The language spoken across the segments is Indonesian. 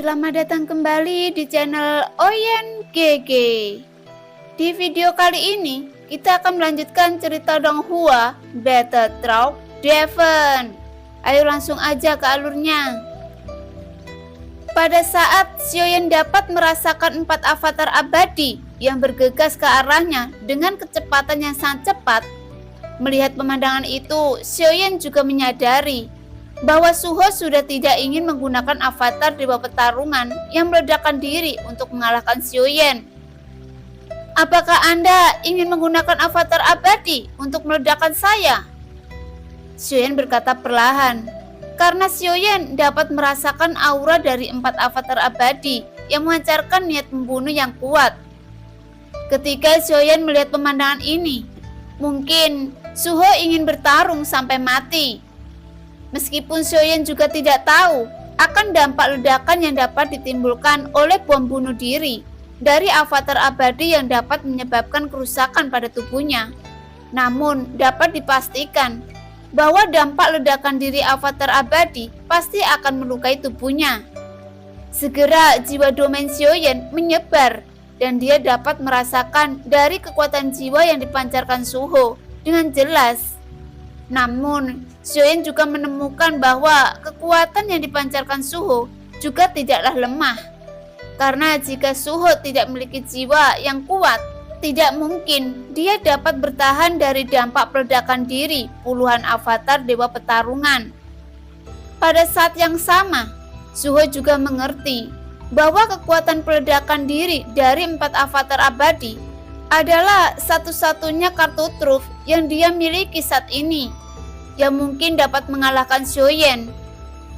Selamat datang kembali di channel Oyen GG. Di video kali ini, kita akan melanjutkan cerita Donghua Battle Trout Devon. Ayo langsung aja ke alurnya. Pada saat Xiaoyan dapat merasakan 4 avatar abadi yang bergegas ke arahnya dengan kecepatan yang sangat cepat, melihat pemandangan itu, Xiaoyan juga menyadari bahwa Suho sudah tidak ingin menggunakan avatar Dewa Pertarungan yang meledakkan diri untuk mengalahkan Xiaoyan. Apakah Anda ingin menggunakan avatar abadi untuk meledakkan saya? Xiaoyan berkata perlahan, karena Xiaoyan dapat merasakan aura dari 4 avatar abadi yang memancarkan niat membunuh yang kuat. Ketika Xiaoyan melihat pemandangan ini, mungkin Suho ingin bertarung sampai mati. Meskipun Xiaoyan juga tidak tahu akan dampak ledakan yang dapat ditimbulkan oleh bom bunuh diri dari avatar abadi yang dapat menyebabkan kerusakan pada tubuhnya. Namun dapat dipastikan bahwa dampak ledakan diri avatar abadi pasti akan melukai tubuhnya. Segera jiwa domain Xiaoyan menyebar dan dia dapat merasakan dari kekuatan jiwa yang dipancarkan Suho dengan jelas. Namun, Xiaoyan juga menemukan bahwa kekuatan yang dipancarkan Suho juga tidaklah lemah. Karena jika Suho tidak memiliki jiwa yang kuat, tidak mungkin dia dapat bertahan dari dampak peledakan diri puluhan avatar Dewa Pertarungan. Pada saat yang sama, Suho juga mengerti bahwa kekuatan peledakan diri dari 4 avatar abadi adalah satu-satunya kartu truf yang dia miliki saat ini yang mungkin dapat mengalahkan Xiaoyan.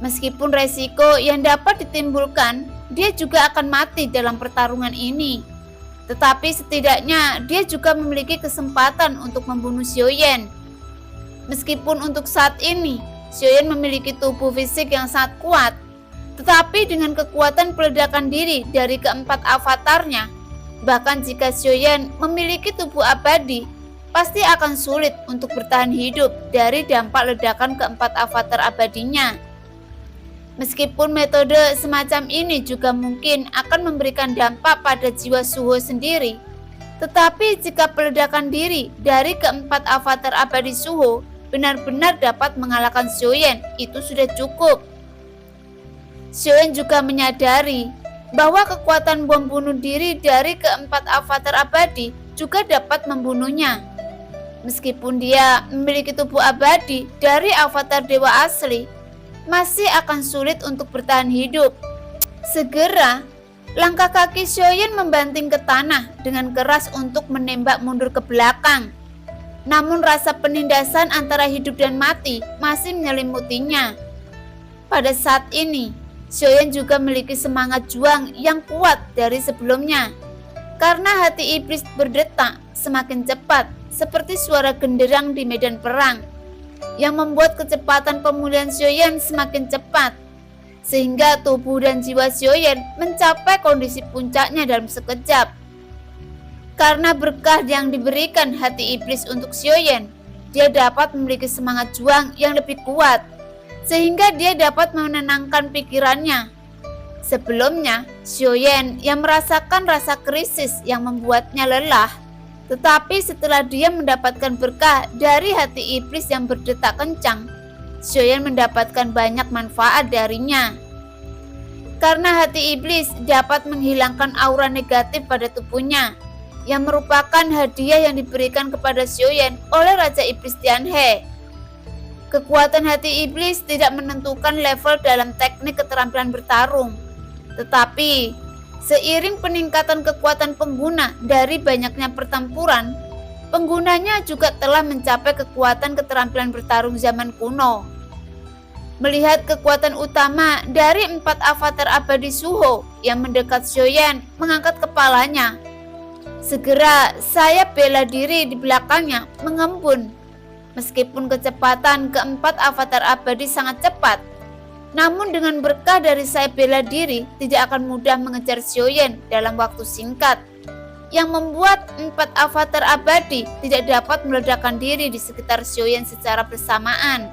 Meskipun resiko yang dapat ditimbulkan, dia juga akan mati dalam pertarungan ini. Tetapi setidaknya dia juga memiliki kesempatan untuk membunuh Xiaoyan. Meskipun untuk saat ini Xiaoyan memiliki tubuh fisik yang sangat kuat, tetapi dengan kekuatan peledakan diri dari keempat avatarnya, bahkan jika Xiaoyan memiliki tubuh abadi, pasti akan sulit untuk bertahan hidup dari dampak ledakan keempat avatar abadinya. Meskipun metode semacam ini juga mungkin akan memberikan dampak pada jiwa Suho sendiri, tetapi jika peledakan diri dari keempat avatar abadi Suho benar-benar dapat mengalahkan Xiaoyan, itu sudah cukup. Xiaoyan juga menyadari bahwa kekuatan bom bunuh diri dari keempat avatar abadi juga dapat membunuhnya. Meskipun dia memiliki tubuh abadi dari avatar dewa asli, masih akan sulit untuk bertahan hidup. Segera, langkah kaki Xiaoyan membanting ke tanah dengan keras untuk menembak mundur ke belakang. Namun rasa penindasan antara hidup dan mati masih menyelimutinya. Pada saat ini, Xiaoyan juga memiliki semangat juang yang kuat dari sebelumnya. Karena hati iblis berdetak semakin cepat, seperti suara genderang di medan perang, yang membuat kecepatan pemulihan Xiaoyan semakin cepat, sehingga tubuh dan jiwa Xiaoyan mencapai kondisi puncaknya dalam sekejap. Karena berkah yang diberikan hati iblis untuk Xiaoyan, dia dapat memiliki semangat juang yang lebih kuat, sehingga dia dapat menenangkan pikirannya. Sebelumnya, Xiaoyan yang merasakan rasa krisis yang membuatnya lelah, tetapi setelah dia mendapatkan berkah dari hati iblis yang berdetak kencang, Xiaoyan mendapatkan banyak manfaat darinya. Karena hati iblis dapat menghilangkan aura negatif pada tubuhnya, yang merupakan hadiah yang diberikan kepada Xiaoyan oleh Raja Iblis Tianhe. Kekuatan hati iblis tidak menentukan level dalam teknik keterampilan bertarung, tetapi seiring peningkatan kekuatan pengguna dari banyaknya pertempuran, penggunanya juga telah mencapai kekuatan keterampilan bertarung zaman kuno. Melihat kekuatan utama dari 4 avatar abadi Suho yang mendekat, Xiaoyan mengangkat kepalanya. Segera sayap bela diri di belakangnya mengembun. Meskipun kecepatan keempat avatar abadi sangat cepat, namun dengan berkah dari sayap bela diri tidak akan mudah mengejar Xiaoyan dalam waktu singkat, yang membuat 4 avatar abadi tidak dapat meledakkan diri di sekitar Xiaoyan secara bersamaan.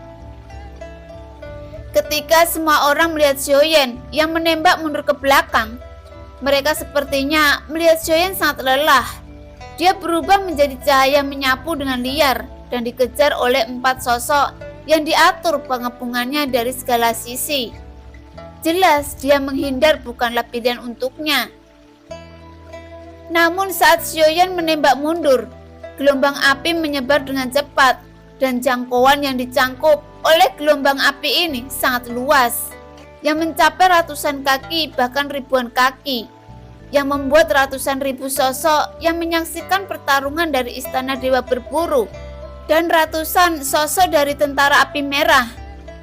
Ketika semua orang melihat Xiaoyan yang menembak mundur ke belakang, mereka sepertinya melihat Xiaoyan sangat lelah. Dia berubah menjadi cahaya menyapu dengan liar dan dikejar oleh 4 sosok yang diatur pengepungannya dari segala sisi. Jelas dia menghindar bukanlah pilihan untuknya. Namun saat Xiaoyan menembak mundur, gelombang api menyebar dengan cepat dan jangkauan yang dicangkup oleh gelombang api ini sangat luas, yang mencapai ratusan kaki bahkan ribuan kaki, yang membuat ratusan ribu sosok yang menyaksikan pertarungan dari istana Dewa Berburu dan ratusan sosok dari tentara api merah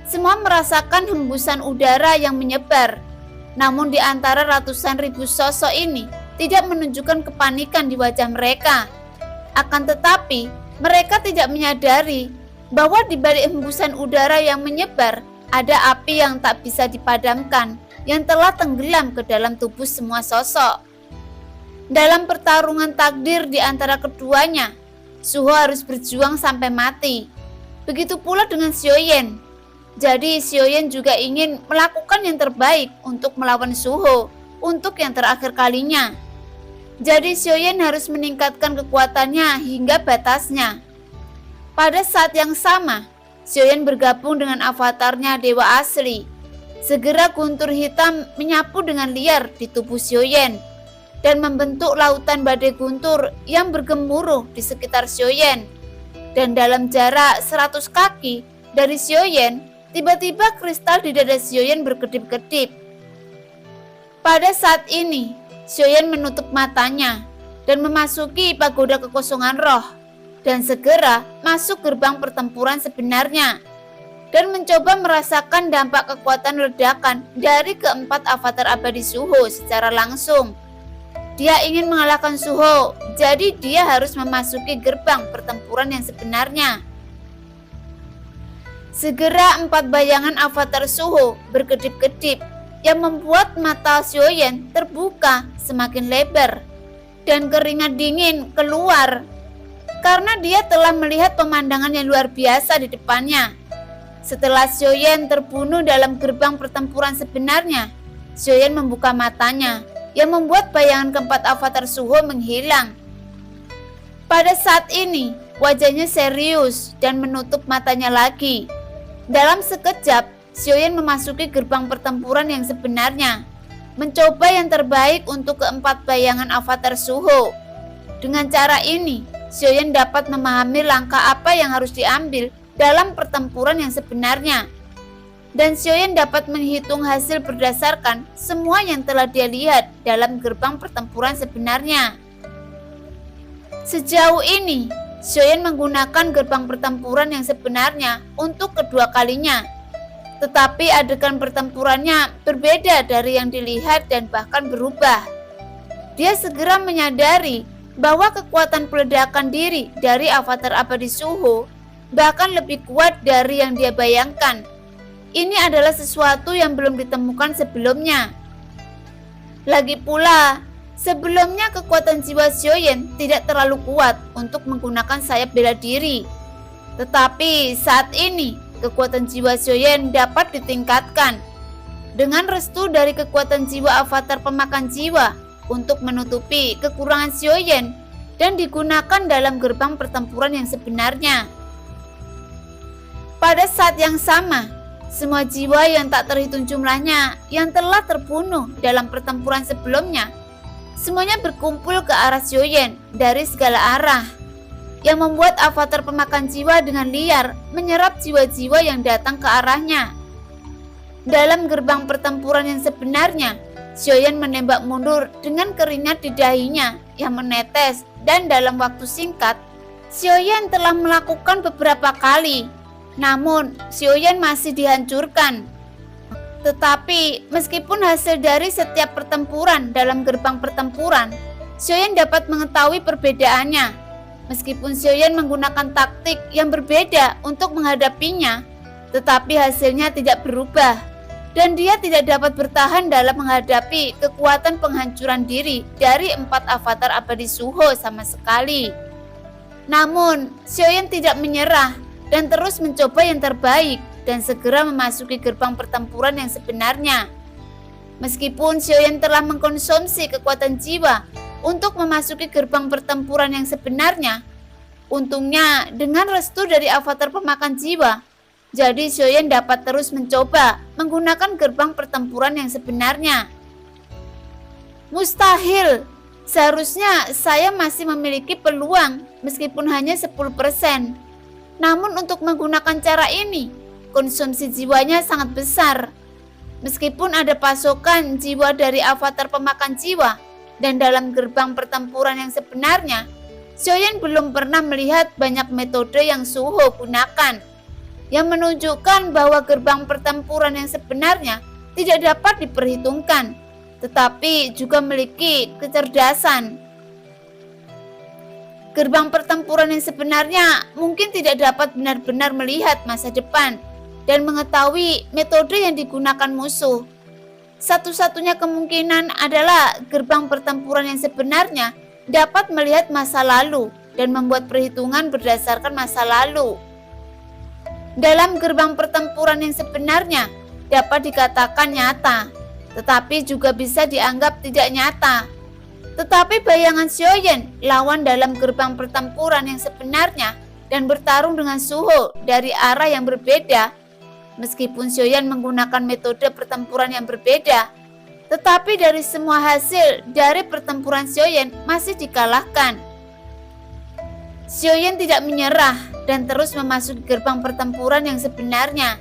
semua merasakan hembusan udara yang menyebar. Namun di antara ratusan ribu sosok ini tidak menunjukkan kepanikan di wajah mereka. Akan tetapi mereka tidak menyadari bahwa di balik hembusan udara yang menyebar ada api yang tak bisa dipadamkan yang telah tenggelam ke dalam tubuh semua sosok. Dalam pertarungan takdir di antara keduanya, Suho harus berjuang sampai mati. Begitu pula dengan Xiaoyan. Jadi Xiaoyan juga ingin melakukan yang terbaik untuk melawan Suho untuk yang terakhir kalinya. Jadi Xiaoyan harus meningkatkan kekuatannya hingga batasnya. Pada saat yang sama, Xiaoyan bergabung dengan avatarnya Dewa Asli. Segera guntur hitam menyapu dengan liar di tubuh Xiaoyan dan membentuk lautan badai guntur yang bergemuruh di sekitar Xiaoyan. Dan dalam jarak 100 kaki dari Xiaoyan, tiba-tiba kristal di dada Xiaoyan berkedip-kedip. Pada saat ini, Xiaoyan menutup matanya dan memasuki pagoda kekosongan roh dan segera masuk gerbang pertempuran sebenarnya dan mencoba merasakan dampak kekuatan ledakan dari keempat avatar abadi Suho secara langsung. Dia ingin mengalahkan Suho, jadi dia harus memasuki gerbang pertempuran yang sebenarnya. Segera 4 bayangan avatar Suho berkedip-kedip yang membuat mata Xiaoyan terbuka semakin lebar dan keringat dingin keluar karena dia telah melihat pemandangan yang luar biasa di depannya. Setelah Xiaoyan terbunuh dalam gerbang pertempuran sebenarnya, Xiaoyan membuka matanya yang membuat bayangan keempat avatar Suho menghilang. Pada saat ini, wajahnya serius dan menutup matanya lagi. Dalam sekejap, Xiaoyan memasuki gerbang pertempuran yang sebenarnya, mencoba yang terbaik untuk keempat bayangan avatar Suho. Dengan cara ini, Xiaoyan dapat memahami langkah apa yang harus diambil dalam pertempuran yang sebenarnya. Dan Xiaoyan dapat menghitung hasil berdasarkan semua yang telah dia lihat dalam gerbang pertempuran sebenarnya. Sejauh ini, Xiaoyan menggunakan gerbang pertempuran yang sebenarnya untuk kedua kalinya. Tetapi adegan pertempurannya berbeda dari yang dilihat dan bahkan berubah. Dia segera menyadari bahwa kekuatan peledakan diri dari avatar abadi Suho bahkan lebih kuat dari yang dia bayangkan. Ini adalah sesuatu yang belum ditemukan sebelumnya. Lagi pula, sebelumnya kekuatan jiwa Xiaoyan tidak terlalu kuat untuk menggunakan sayap bela diri. Tetapi saat ini, kekuatan jiwa Xiaoyan dapat ditingkatkan dengan restu dari kekuatan jiwa avatar pemakan jiwa untuk menutupi kekurangan Xiaoyan dan digunakan dalam gerbang pertempuran yang sebenarnya. Pada saat yang sama, semua jiwa yang tak terhitung jumlahnya yang telah terbunuh dalam pertempuran sebelumnya, semuanya berkumpul ke arah Xiaoyan dari segala arah, yang membuat avatar pemakan jiwa dengan liar menyerap jiwa-jiwa yang datang ke arahnya. Dalam gerbang pertempuran yang sebenarnya, Xiaoyan menembak mundur dengan keringat di dahinya yang menetes dan dalam waktu singkat, Xiaoyan telah melakukan beberapa kali. Namun, Xiaoyan masih dihancurkan. Tetapi, meskipun hasil dari setiap pertempuran dalam gerbang pertempuran, Xiaoyan dapat mengetahui perbedaannya. Meskipun Xiaoyan menggunakan taktik yang berbeda untuk menghadapinya, tetapi hasilnya tidak berubah. Dan dia tidak dapat bertahan dalam menghadapi kekuatan penghancuran diri dari 4 avatar abadi Suho sama sekali. Namun, Xiaoyan tidak menyerah dan terus mencoba yang terbaik dan segera memasuki gerbang pertempuran yang sebenarnya. Meskipun Xiaoyan telah mengkonsumsi kekuatan jiwa untuk memasuki gerbang pertempuran yang sebenarnya, untungnya dengan restu dari avatar pemakan jiwa, jadi Xiaoyan dapat terus mencoba menggunakan gerbang pertempuran yang sebenarnya. Mustahil! Seharusnya saya masih memiliki peluang meskipun hanya 10%. Namun untuk menggunakan cara ini, konsumsi jiwanya sangat besar. Meskipun ada pasokan jiwa dari avatar pemakan jiwa dan dalam gerbang pertempuran yang sebenarnya, Xiaoyan belum pernah melihat banyak metode yang Suho gunakan, yang menunjukkan bahwa gerbang pertempuran yang sebenarnya tidak dapat diperhitungkan, tetapi juga memiliki kecerdasan. Gerbang pertempuran yang sebenarnya mungkin tidak dapat benar-benar melihat masa depan dan mengetahui metode yang digunakan musuh. Satu-satunya kemungkinan adalah gerbang pertempuran yang sebenarnya dapat melihat masa lalu dan membuat perhitungan berdasarkan masa lalu. Dalam gerbang pertempuran yang sebenarnya dapat dikatakan nyata, tetapi juga bisa dianggap tidak nyata. Tetapi bayangan Xiaoyan lawan dalam gerbang pertempuran yang sebenarnya dan bertarung dengan Suho dari arah yang berbeda. Meskipun Xiaoyan menggunakan metode pertempuran yang berbeda, tetapi dari semua hasil dari pertempuran Xiaoyan masih dikalahkan. Xiaoyan tidak menyerah dan terus memasuki gerbang pertempuran yang sebenarnya.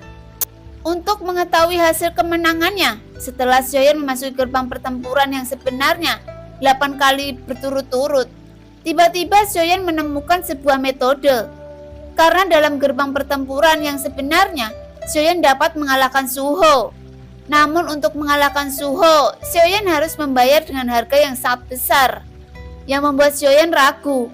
Untuk mengetahui hasil kemenangannya, setelah Xiaoyan memasuki gerbang pertempuran yang sebenarnya 8 kali berturut-turut, tiba-tiba Xiaoyan menemukan sebuah metode. Karena dalam gerbang pertempuran yang sebenarnya, Xiaoyan dapat mengalahkan Suho. Namun untuk mengalahkan Suho, Xiaoyan harus membayar dengan harga yang sangat besar, yang membuat Xiaoyan ragu.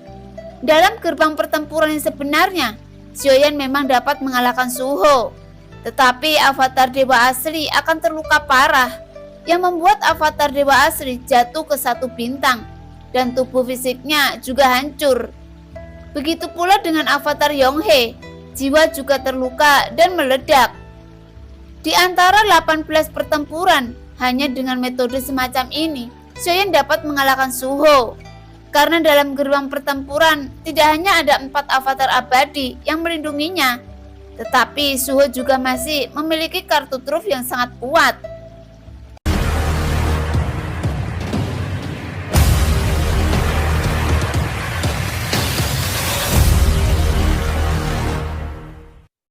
Dalam gerbang pertempuran yang sebenarnya, Xiaoyan memang dapat mengalahkan Suho, tetapi avatar dewa asli akan terluka parah, yang membuat avatar dewa asli jatuh ke 1 bintang, dan tubuh fisiknya juga hancur. Begitu pula dengan avatar Yonghe, jiwa juga terluka dan meledak. Di antara 18 pertempuran, hanya dengan metode semacam ini, Xiaoyan dapat mengalahkan Suho. Karena dalam gerbang pertempuran tidak hanya ada 4 avatar abadi yang melindunginya, tetapi Suho juga masih memiliki kartu truf yang sangat kuat.